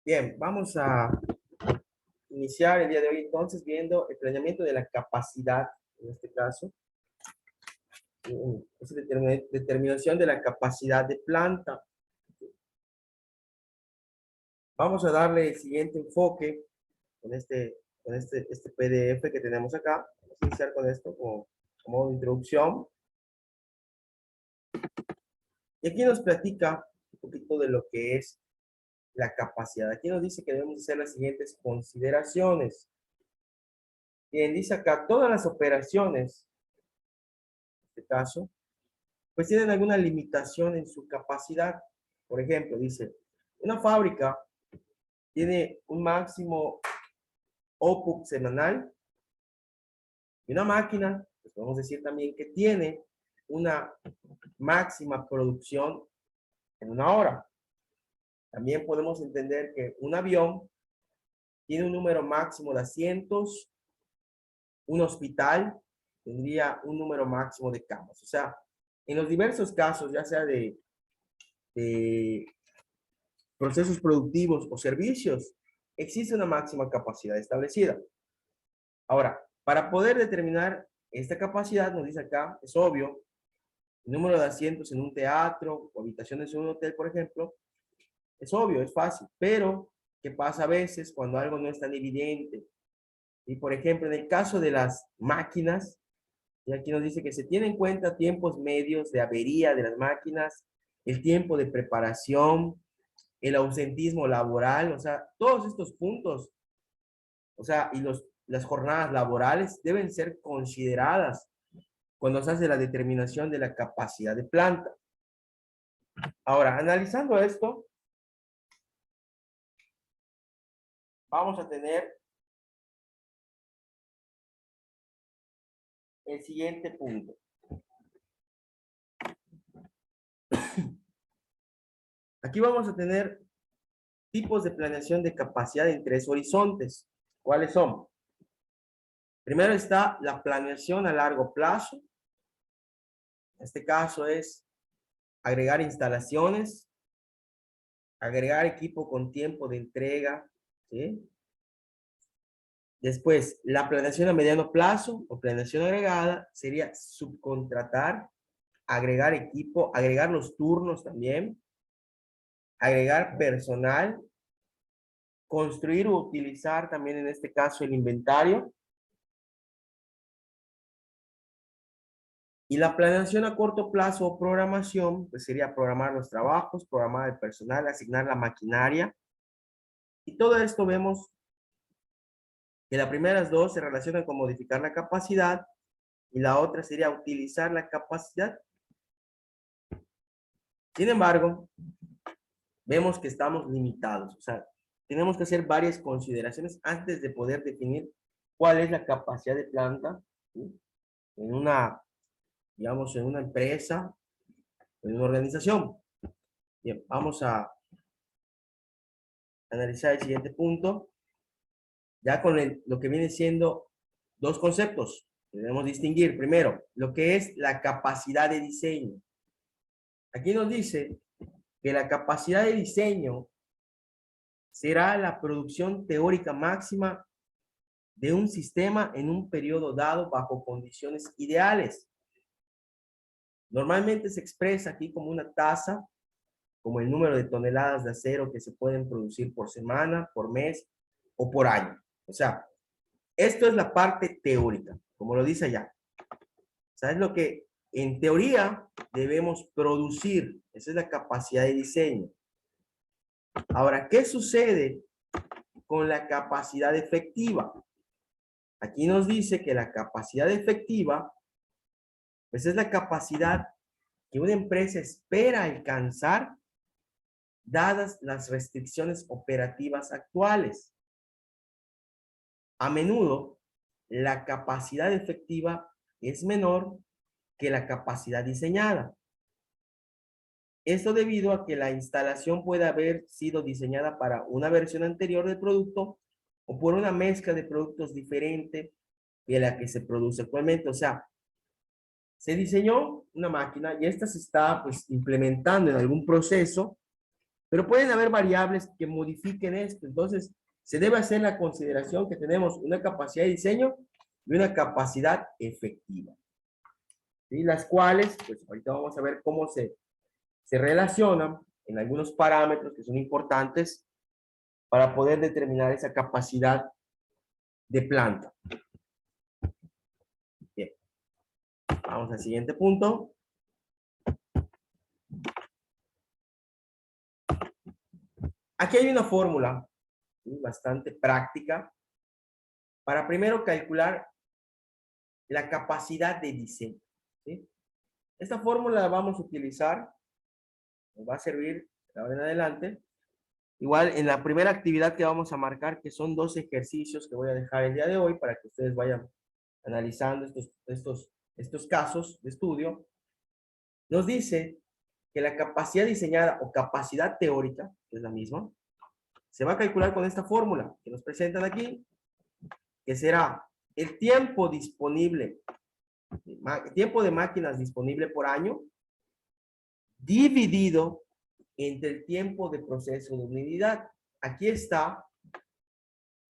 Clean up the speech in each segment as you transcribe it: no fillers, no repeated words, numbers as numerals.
Bien, vamos a iniciar el día de hoy entonces viendo el planeamiento de la capacidad, en este caso, es determinación de la capacidad de planta. Vamos a darle el siguiente enfoque con este PDF que tenemos acá. Vamos a iniciar con esto como modo de introducción. Y aquí nos platica un poquito de lo que es la capacidad. Aquí nos dice que debemos hacer las siguientes consideraciones. Bien, dice acá, todas las operaciones, en este caso, pues tienen alguna limitación en su capacidad. Por ejemplo, dice, una fábrica tiene un máximo output semanal y una máquina, pues podemos decir también que tiene una máxima producción en una hora. También podemos entender que un avión tiene un número máximo de asientos, un hospital tendría un número máximo de camas. O sea, en los diversos casos, ya sea de procesos productivos o servicios, existe una máxima capacidad establecida. Ahora, para poder determinar esta capacidad, nos dice acá, es obvio, el número de asientos en un teatro o habitaciones en un hotel, por ejemplo, es obvio, es fácil, pero ¿qué pasa a veces cuando algo no es tan evidente? Y por ejemplo, en el caso de las máquinas, y aquí nos dice que se tiene en cuenta tiempos medios de avería de las máquinas, el tiempo de preparación, el ausentismo laboral, o sea, todos estos puntos, o sea, y las jornadas laborales deben ser consideradas cuando se hace la determinación de la capacidad de planta. Ahora, analizando esto, vamos a tener el siguiente punto. Aquí vamos a tener tipos de planeación de capacidad en tres horizontes. ¿Cuáles son? Primero está la planeación a largo plazo. En este caso es agregar instalaciones, agregar equipo con tiempo de entrega, ¿sí? Después, la planeación a mediano plazo o planeación agregada sería subcontratar, agregar equipo, agregar los turnos también, agregar personal, construir o utilizar también en este caso el inventario. Y la planeación a corto plazo o programación, pues sería programar los trabajos, programar el personal, asignar la maquinaria. Y todo esto vemos que las primeras dos se relacionan con modificar la capacidad y la otra sería utilizar la capacidad. Sin embargo, vemos que estamos limitados. O sea, tenemos que hacer varias consideraciones antes de poder definir cuál es la capacidad de planta, ¿sí? En una, digamos, en una empresa, en una organización. Bien, vamos a analizar el siguiente punto, ya con lo que viene siendo dos conceptos. Debemos distinguir primero lo que es la capacidad de diseño. Aquí nos dice que la capacidad de diseño será la producción teórica máxima de un sistema en un periodo dado bajo condiciones ideales. Normalmente se expresa aquí como una tasa, como el número de toneladas de acero que se pueden producir por semana, por mes o por año. O sea, esto es la parte teórica, como lo dice allá. O sea, es lo que en teoría debemos producir. Esa es la capacidad de diseño. Ahora, ¿qué sucede con la capacidad efectiva? Aquí nos dice que la capacidad efectiva, pues es la capacidad que una empresa espera alcanzar dadas las restricciones operativas actuales. A menudo, la capacidad efectiva es menor que la capacidad diseñada. Esto debido a que la instalación puede haber sido diseñada para una versión anterior del producto o por una mezcla de productos diferente de la que se produce actualmente. O sea, se diseñó una máquina y esta se está pues implementando en algún proceso Pero pueden haber variables que modifiquen esto. Entonces, se debe hacer la consideración que tenemos una capacidad de diseño y una capacidad efectiva. ¿Sí? Las cuales, pues ahorita vamos a ver cómo se relacionan en algunos parámetros que son importantes para poder determinar esa capacidad de planta. Bien. Vamos al siguiente punto. Aquí hay una fórmula, ¿sí?, bastante práctica para primero calcular la capacidad de diseño, ¿sí? Esta fórmula la vamos a utilizar, nos va a servir de ahora en adelante. Igual en la primera actividad que vamos a marcar, que son 2 ejercicios que voy a dejar el día de hoy para que ustedes vayan analizando estos casos de estudio, nos dice que la capacidad diseñada o capacidad teórica, que es la misma, se va a calcular con esta fórmula que nos presentan aquí, que será el tiempo disponible, el tiempo de máquinas disponible por año, dividido entre el tiempo de proceso de unidad. Aquí está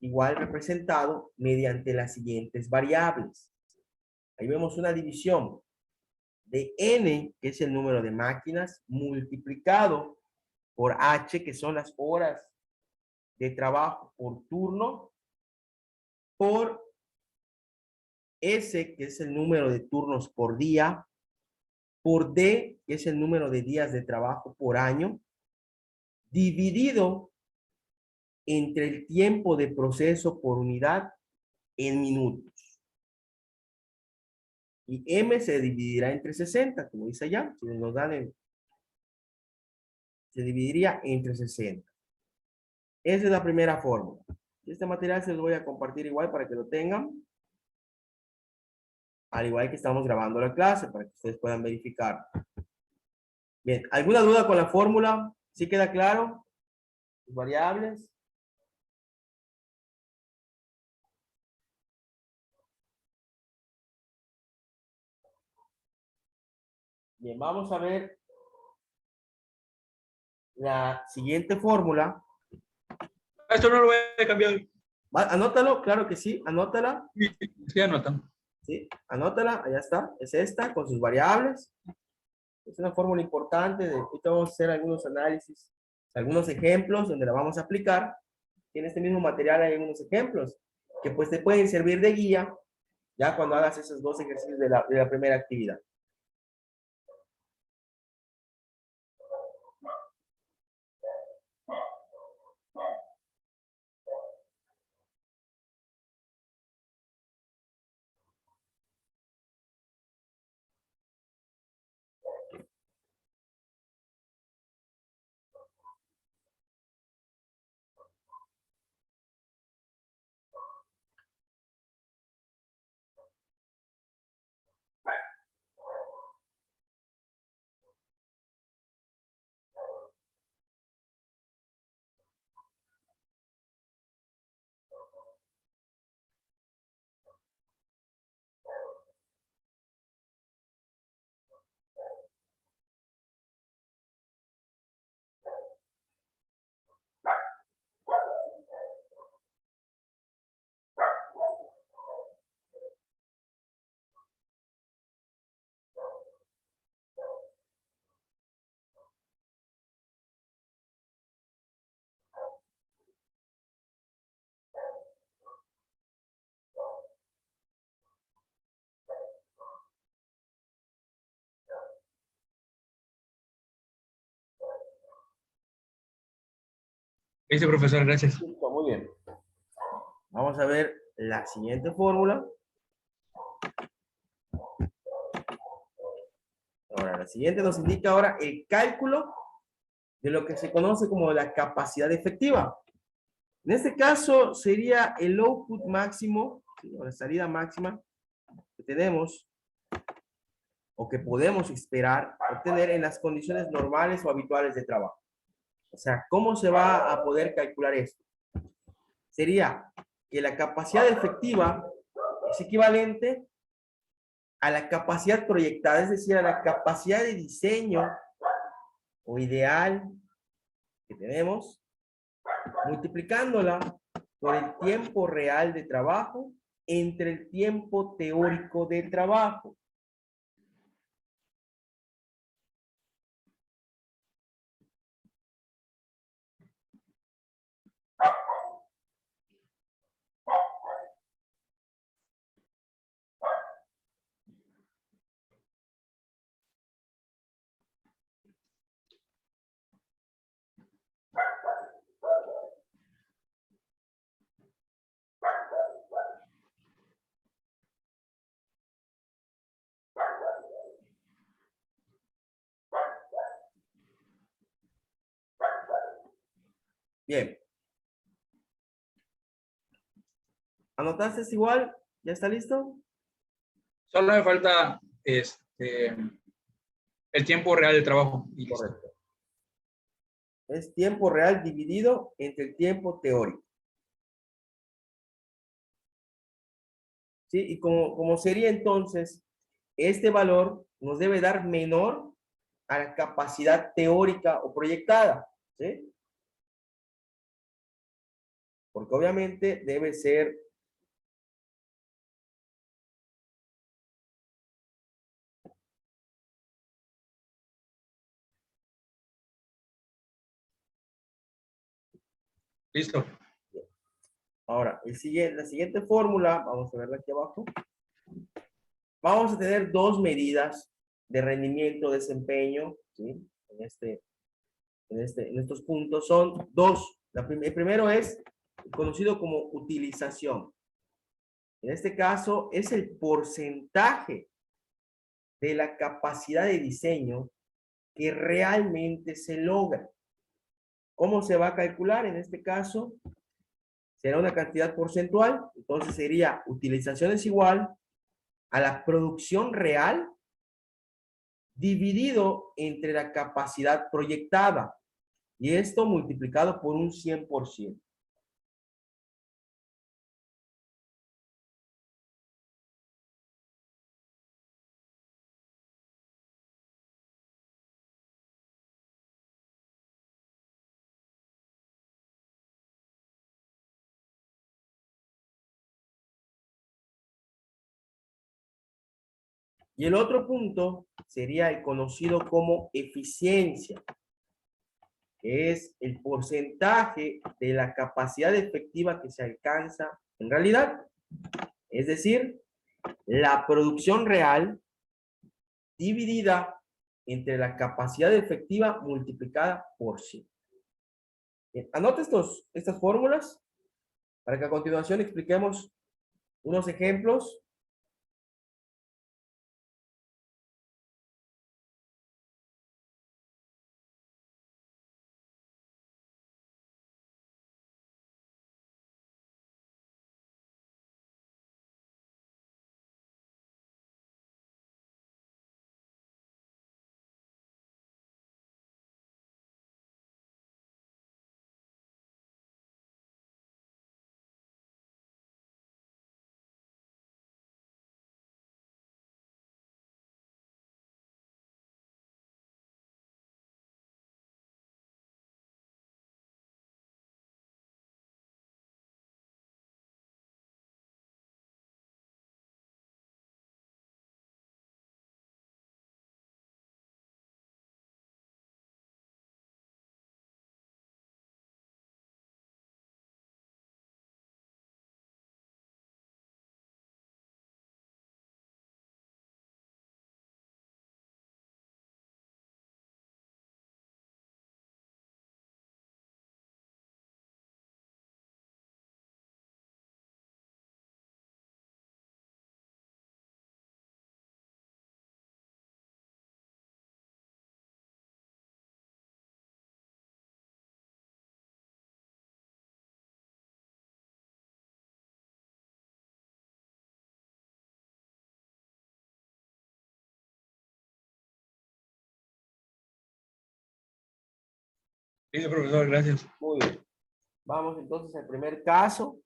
igual representado mediante las siguientes variables. Ahí vemos una división de n, que es el número de máquinas, multiplicado por h, que son las horas de trabajo por turno, por s, que es el número de turnos por día, por d, que es el número de días de trabajo por año, dividido entre el tiempo de proceso por unidad en minutos. Y m se dividirá entre 60, como dice allá, si nos dan se dividiría entre 60. Esa es la primera fórmula. Este material se los voy a compartir igual para que lo tengan. Al igual que estamos grabando la clase para que ustedes puedan verificar. Bien, ¿alguna duda con la fórmula? ¿Sí queda claro? Las variables. Bien, vamos a ver la siguiente fórmula. Esto no lo voy a cambiar. Anótalo, claro que sí, anótala. Sí, anotan. Sí, anótala, allá está. Es esta, con sus variables. Es una fórmula importante. Ahorita vamos a hacer algunos análisis, algunos ejemplos donde la vamos a aplicar. En este mismo material hay algunos ejemplos que pues te pueden servir de guía ya cuando hagas esos 2 ejercicios de la primera actividad. Dice profesor, gracias. Listo, muy bien. Vamos a ver la siguiente fórmula. Ahora, la siguiente nos indica ahora el cálculo de lo que se conoce como la capacidad efectiva. En este caso sería el output máximo, ¿sí?, o la salida máxima que tenemos o que podemos esperar obtener en las condiciones normales o habituales de trabajo. O sea, ¿cómo se va a poder calcular esto? Sería que la capacidad efectiva es equivalente a la capacidad proyectada, es decir, a la capacidad de diseño o ideal que tenemos, multiplicándola por el tiempo real de trabajo entre el tiempo teórico del trabajo. Bien. ¿Anotaste igual? ¿Ya está listo? Solo me falta el tiempo real de trabajo. Y listo. Correcto. Es tiempo real dividido entre el tiempo teórico. ¿Sí? Y como sería entonces, este valor nos debe dar menor a la capacidad teórica o proyectada. ¿Sí? Porque obviamente debe ser Listo. ahora, la siguiente fórmula, vamos a verla aquí abajo. Vamos a tener dos medidas de rendimiento, desempeño, ¿sí? En estos puntos son dos. El primero es conocido como utilización. En este caso es el porcentaje de la capacidad de diseño que realmente se logra. ¿Cómo se va a calcular? En este caso será una cantidad porcentual, entonces sería utilización es igual a la producción real dividido entre la capacidad proyectada, y esto multiplicado por un 100%. Y el otro punto sería el conocido como eficiencia, que es el porcentaje de la capacidad efectiva que se alcanza en realidad. Es decir, la producción real dividida entre la capacidad efectiva multiplicada por 100. Bien, anota estas fórmulas para que a continuación expliquemos unos ejemplos. Listo, profesor, gracias. Muy bien. Vamos entonces al primer caso.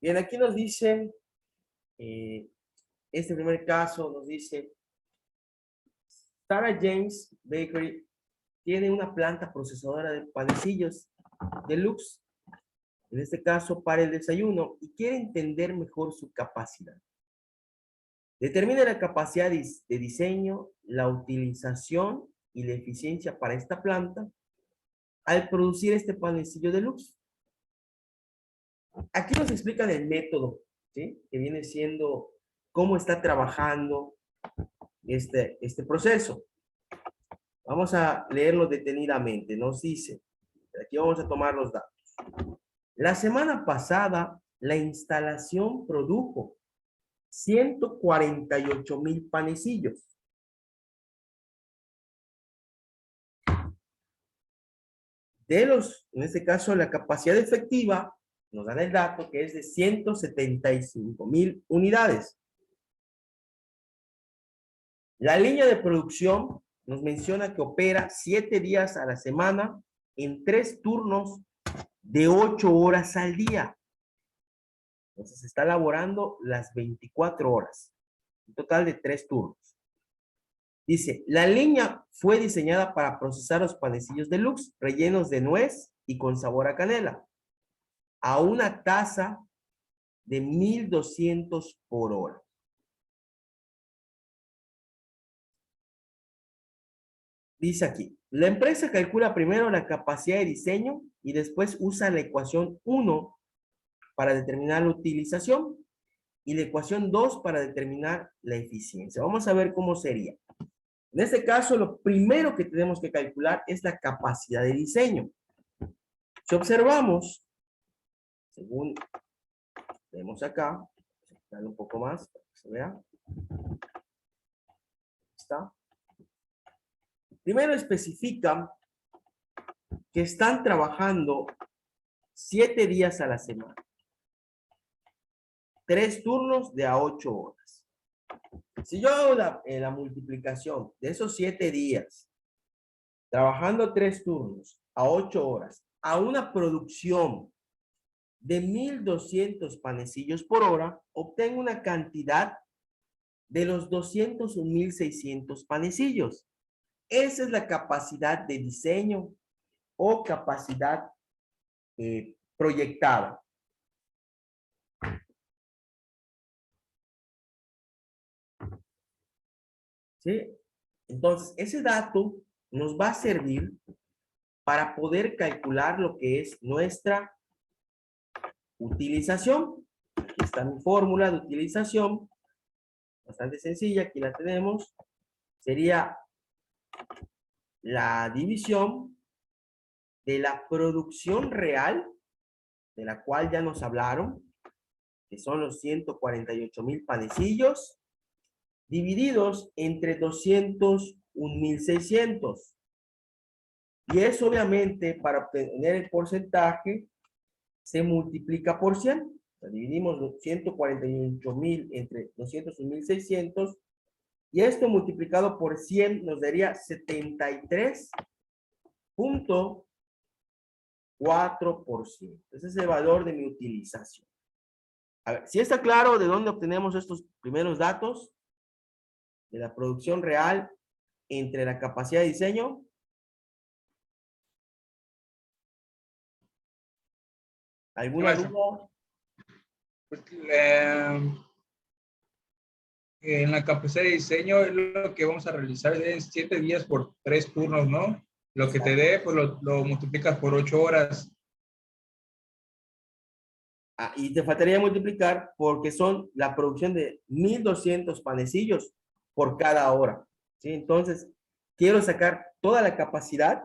Bien, aquí nos dice, este primer caso nos dice, Sarah James Bakery tiene una planta procesadora de panecillos deluxe, en este caso para el desayuno, y quiere entender mejor su capacidad. Determina la capacidad de diseño, la utilización y la eficiencia para esta planta al producir este panecillo deluxe. Aquí nos explican el método, ¿sí? Que viene siendo cómo está trabajando este proceso. Vamos a leerlo detenidamente. Nos dice, aquí vamos a tomar los datos. La semana pasada, la instalación produjo 148,000 panecillos. De los, en este caso, la capacidad efectiva nos dan el dato que es de 175,000 unidades. La línea de producción nos menciona que opera 7 días a la semana en 3 turnos de 8 horas al día. Entonces se está elaborando las 24 horas. Un total de 3 turnos. Dice, la línea fue diseñada para procesar los panecillos deluxe rellenos de nuez y con sabor a canela a una tasa de 1,200 por hora. Dice aquí, la empresa calcula primero la capacidad de diseño y después usa la ecuación 1 para determinar la utilización y la ecuación 2 para determinar la eficiencia. Vamos a ver cómo sería. En este caso, lo primero que tenemos que calcular es la capacidad de diseño. Si observamos, según vemos acá, darle un poco más para que se vea. ¿Está? Primero especifican que están trabajando 7 días a la semana. 3 turnos de a 8 horas. Si yo hago la multiplicación de esos 7 días, trabajando 3 turnos a 8 horas, a una producción de 1,200 panecillos por hora, obtengo una cantidad de los 201,600 panecillos. Esa es la capacidad de diseño o capacidad proyectada. ¿Sí? Entonces, ese dato nos va a servir para poder calcular lo que es nuestra utilización. Aquí está mi fórmula de utilización. Bastante sencilla, aquí la tenemos. Sería la división de la producción real, de la cual ya nos hablaron, que son los 148,000 panecillos, divididos entre 201,600. Y eso obviamente para obtener el porcentaje se multiplica por 100. O sea, dividimos los 148,000 entre 201,600 y esto multiplicado por 100 nos daría 73,4%. Ese es el valor de mi utilización. A ver, si está claro de dónde obtenemos estos primeros datos de la producción real entre la capacidad de diseño. ¿Alguna duda? Pues, en la capacidad de diseño lo que vamos a realizar es 7 días por 3 turnos, ¿no? Lo que te dé, pues lo multiplicas por 8 horas. Ah, y te faltaría multiplicar porque son la producción de 1,200 panecillos por cada hora. ¿Sí? Entonces, quiero sacar toda la capacidad,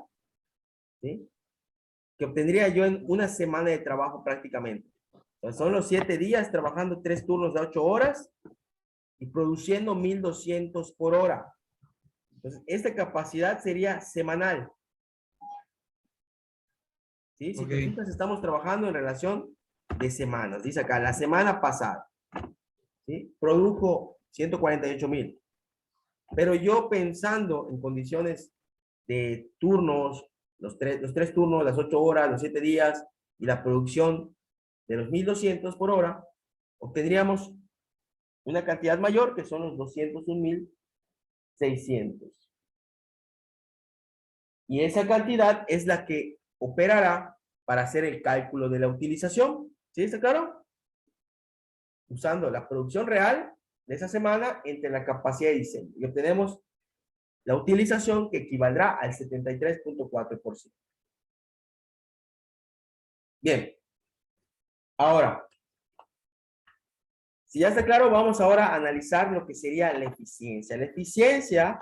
¿sí?, que obtendría yo en una semana de trabajo prácticamente. Entonces, son los 7 días trabajando 3 turnos de 8 horas y produciendo 1,200 por hora. Entonces, esta capacidad sería semanal. ¿Sí? Si te fijas, estamos trabajando en relación de semanas. Dice acá, la semana pasada, ¿sí?, produjo 148,000. Pero yo pensando en condiciones de turnos, los tres turnos, las 8 horas, los 7 días y la producción de los 1.200 por hora, obtendríamos una cantidad mayor que son los 201.600. Y esa cantidad es la que operará para hacer el cálculo de la utilización. ¿Sí está claro? Usando la producción real de esa semana entre la capacidad de diseño. Y obtenemos la utilización que equivaldrá al 73.4%. Bien. Ahora, si ya está claro, vamos ahora a analizar lo que sería la eficiencia. La eficiencia,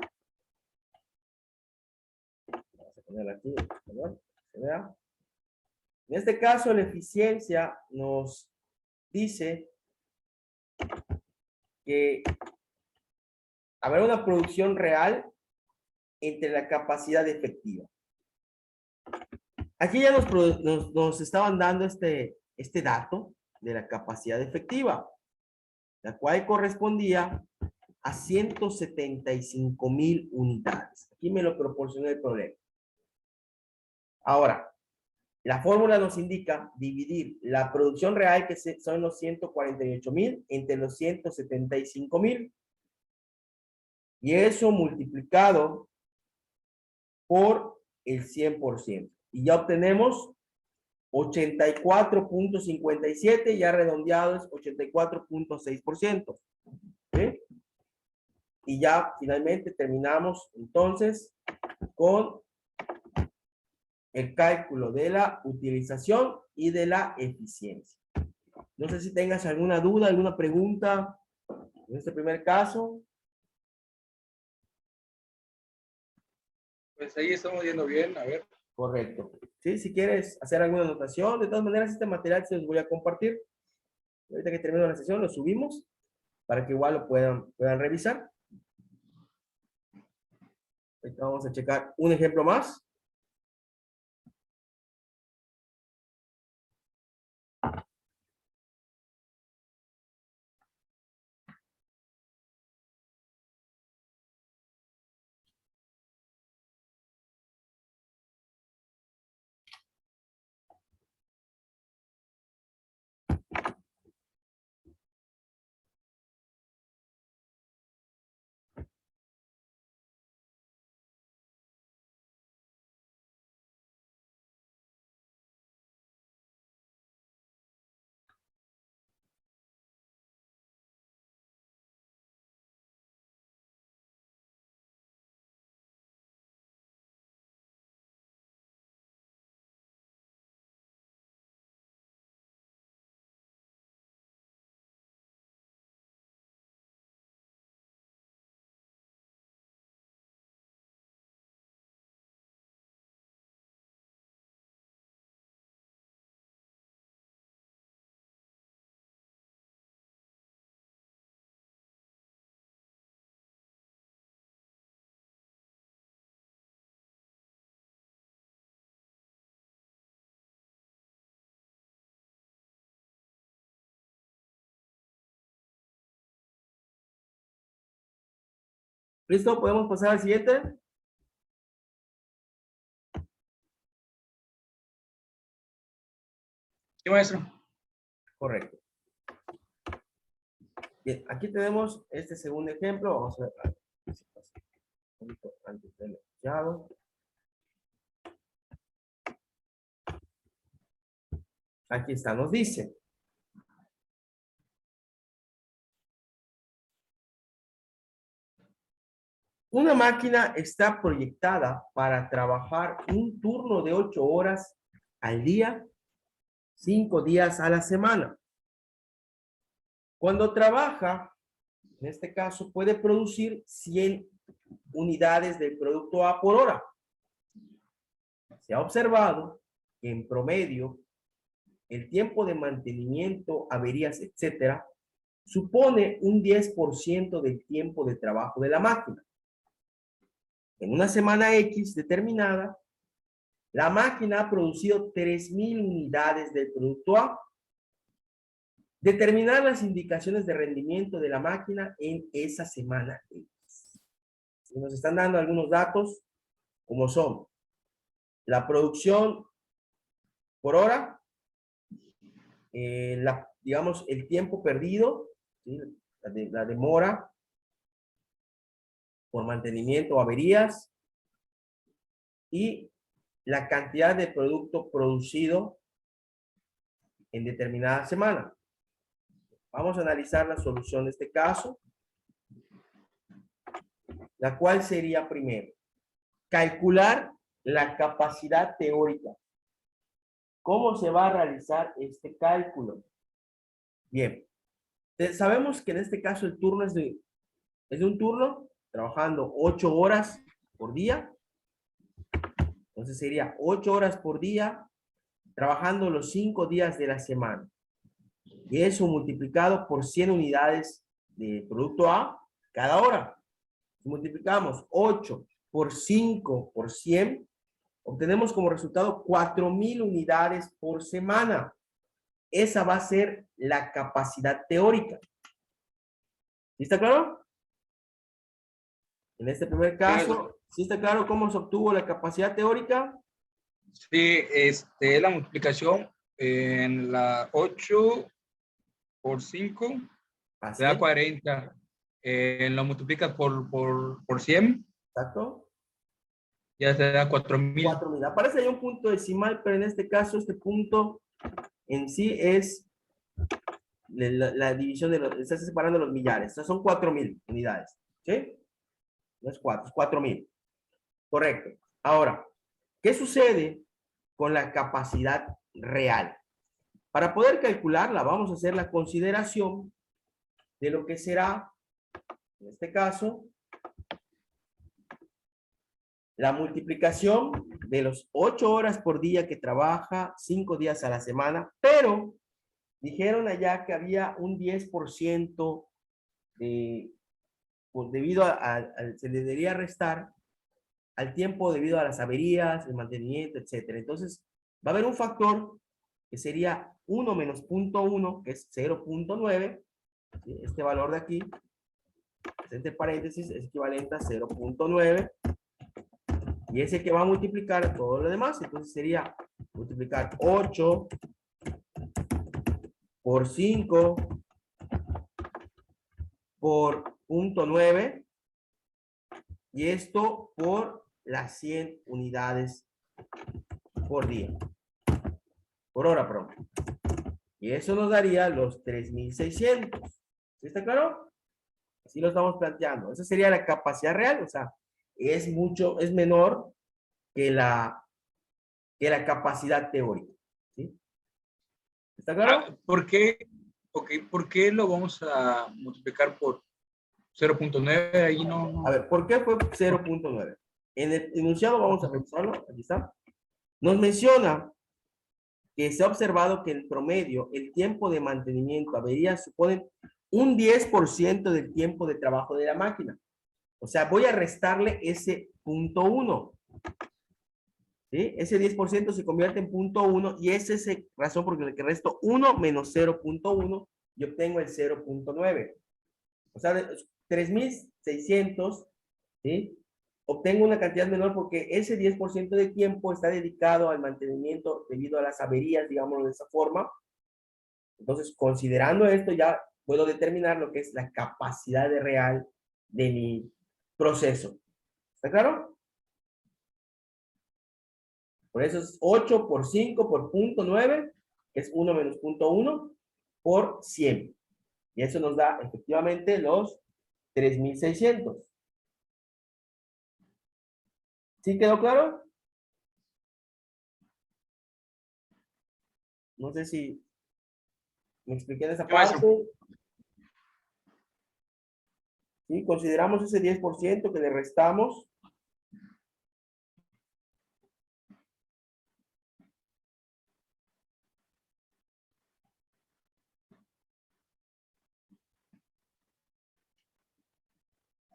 vamos a ponerla aquí, perdón, que se vea. En este caso, la eficiencia nos dice que habrá una producción real entre la capacidad efectiva. Aquí ya nos estaban dando este dato de la capacidad efectiva, la cual correspondía a 175.000 unidades. Aquí me lo proporcionó el problema. Ahora, la fórmula nos indica dividir la producción real, que son los 148.000, entre los 175.000. Y eso multiplicado por el 100%. Y ya obtenemos 84.57, ya redondeado es 84.6%. ¿Sí? Y ya finalmente terminamos entonces con el cálculo de la utilización y de la eficiencia. No sé si tengas alguna duda, alguna pregunta en este primer caso. Pues ahí estamos yendo bien, a ver. Correcto. Sí, si quieres hacer alguna anotación, de todas maneras este material se los voy a compartir. Ahorita que termino la sesión lo subimos para que igual lo puedan revisar. Ahorita vamos a checar un ejemplo más. ¿Listo? ¿Podemos pasar al siguiente? Sí, maestro. Correcto. Bien, aquí tenemos este segundo ejemplo. Vamos a ver. Un poquito antes del enunciado. Aquí está, nos dice. Una máquina está proyectada para trabajar un turno de 8 horas al día, 5 días a la semana. Cuando trabaja, en este caso, puede producir 100 unidades del producto A por hora. Se ha observado que en promedio el tiempo de mantenimiento, averías, etcétera, supone un 10% del tiempo de trabajo de la máquina. En una semana X determinada, la máquina ha producido 3.000 unidades del producto A. Determinar las indicaciones de rendimiento de la máquina en esa semana X. Nos están dando algunos datos, como son la producción por hora, digamos, el tiempo perdido, ¿sí? La demora por mantenimiento o averías, y la cantidad de producto producido en determinada semana. Vamos a analizar la solución de este caso, la cual sería primero, calcular la capacidad teórica. ¿Cómo se va a realizar este cálculo? Bien, sabemos que en este caso el turno es de un turno, trabajando 8 horas por día. Entonces sería 8 horas por día, trabajando los 5 días de la semana. Y eso multiplicado por 100 unidades de producto A cada hora. Si multiplicamos 8 por 5 por 100, obtenemos como resultado 4,000 unidades por semana. Esa va a ser la capacidad teórica. ¿Sí está claro? En este primer caso, ¿sí está claro cómo se obtuvo la capacidad teórica? Sí, la multiplicación en la 8 por 5 Así te da es. 40. Lo multiplicas por 100, Exacto. ya te da 4,000. 4,000. Aparece ahí un punto decimal, pero en este caso este punto en sí es la división de los, está separando los millares. Estas son 4,000 unidades. ¿Sí? No es 4, es 4,000. Correcto. Ahora, ¿qué sucede con la capacidad real? Para poder calcularla, vamos a hacer la consideración de lo que será, en este caso, la multiplicación de los 8 horas por día que trabaja, 5 días a la semana, pero dijeron allá que había un 10% de, pues debido se le debería restar al tiempo debido a las averías, el mantenimiento, etcétera. Entonces, va a haber un factor que sería 1 menos 0.1, que es 0.9. ¿Sí? Este valor de aquí, entre paréntesis, es equivalente a 0.9. Y ese que va a multiplicar todo lo demás. Entonces sería multiplicar 8 por 5 por 0.9. Y esto por las 100 unidades por día. Por hora, perdón. Y eso nos daría los 3,600. ¿Sí está claro? Así lo estamos planteando. Esa sería la capacidad real. O sea, es menor que la capacidad teórica. ¿Sí? ¿Está claro? ¿Por qué? Okay, ¿por qué lo vamos a multiplicar por 0.9? Ahí no. A ver, ¿por qué fue 0.9? En el enunciado vamos a revisarlo. Aquí está. Nos menciona que se ha observado que en promedio el tiempo de mantenimiento avería supone un 10% del tiempo de trabajo de la máquina. O sea, voy a restarle ese 0.1. ¿Sí? Ese 10% se convierte en 0.1 y esa es la razón por la que resto 1 menos 0.1 y obtengo el 0.9. O sea, de 3,600, ¿sí? Obtengo una cantidad menor porque ese 10% de tiempo está dedicado al mantenimiento debido a las averías, digámoslo de esa forma. Entonces, considerando esto, ya puedo determinar lo que es la capacidad real de mi proceso. ¿Está claro? Por eso es 8 por 5 por 0.9, que es 1 menos 0.1 por 100. Y eso nos da efectivamente los 3,600. ¿Sí quedó claro? No sé si me expliqué en esa parte. ¿Sí? Consideramos ese 10% que le restamos.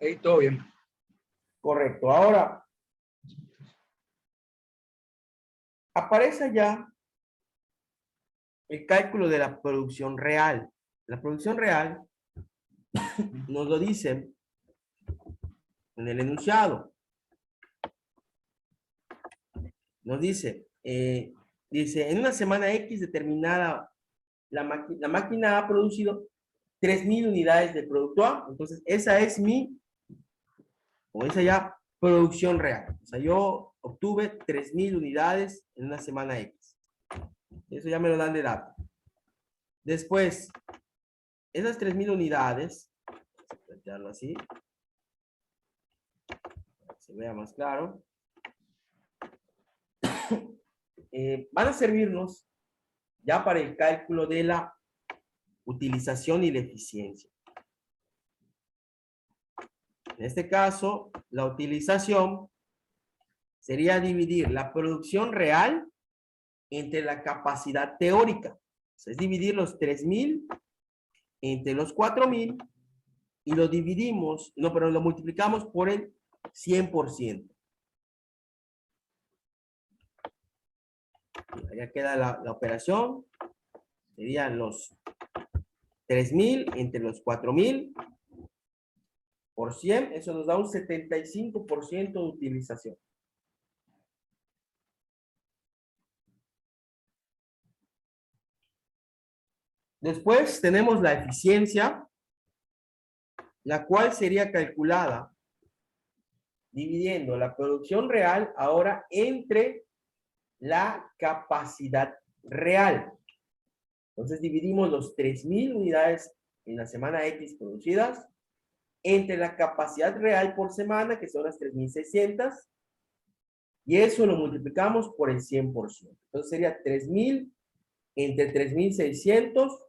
Ahí todo bien. Correcto. Ahora, aparece ya el cálculo de la producción real. La producción real nos lo dicen en el enunciado. Nos dice, en una semana X determinada la máquina ha producido 3.000 unidades del producto A. Entonces, esa es mi, como dice ya, producción real. O sea, yo obtuve 3.000 unidades en una semana X. Eso ya me lo dan de dato. Después, esas 3.000 unidades, vamos a plantearlo así, para que se vea más claro, van a servirnos ya para el cálculo de la utilización y la eficiencia. En este caso, la utilización sería dividir la producción real entre la capacidad teórica. O sea, es dividir los 3.000 entre los 4.000 y lo dividimos, no, pero lo multiplicamos por el 100%. Ya queda la operación. Serían los 3.000 entre los 4.000 por 100. Eso nos da un 75% de utilización. Después tenemos la eficiencia, la cual sería calculada dividiendo la producción real ahora entre la capacidad real. Entonces dividimos los 3.000 unidades en la semana X producidas entre la capacidad real por semana, que son las 3.600, y eso lo multiplicamos por el 100%. Entonces sería 3.000 entre 3.600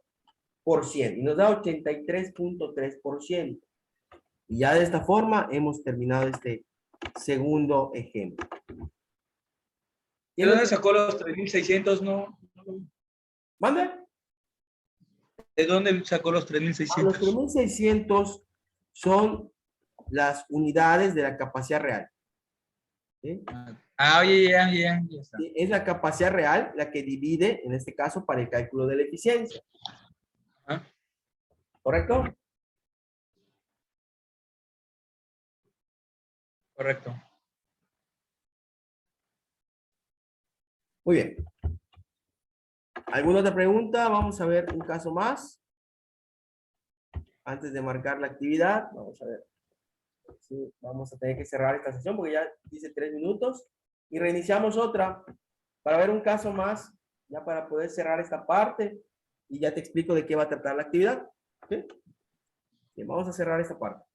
por 100, y nos da 83.3%. Y ya de esta forma hemos terminado este segundo ejemplo. ¿De dónde sacó los 3.600? No. ¿Manda? ¿De dónde sacó los Los 3.600? 3.600 son las unidades de la capacidad real. ¿Sí? Ya está. Sí, es la capacidad real la que divide, en este caso, para el cálculo de la eficiencia. ¿Ah? ¿Correcto? Correcto. Muy bien. ¿Alguna otra pregunta? Vamos a ver un caso más. Antes de marcar la actividad, vamos a ver. Sí, vamos a tener que cerrar esta sesión porque ya dice 3 minutos. Y reiniciamos otra para ver un caso más, ya para poder cerrar esta parte. Y ya te explico de qué va a tratar la actividad. ¿Okay? Bien, vamos a cerrar esta parte.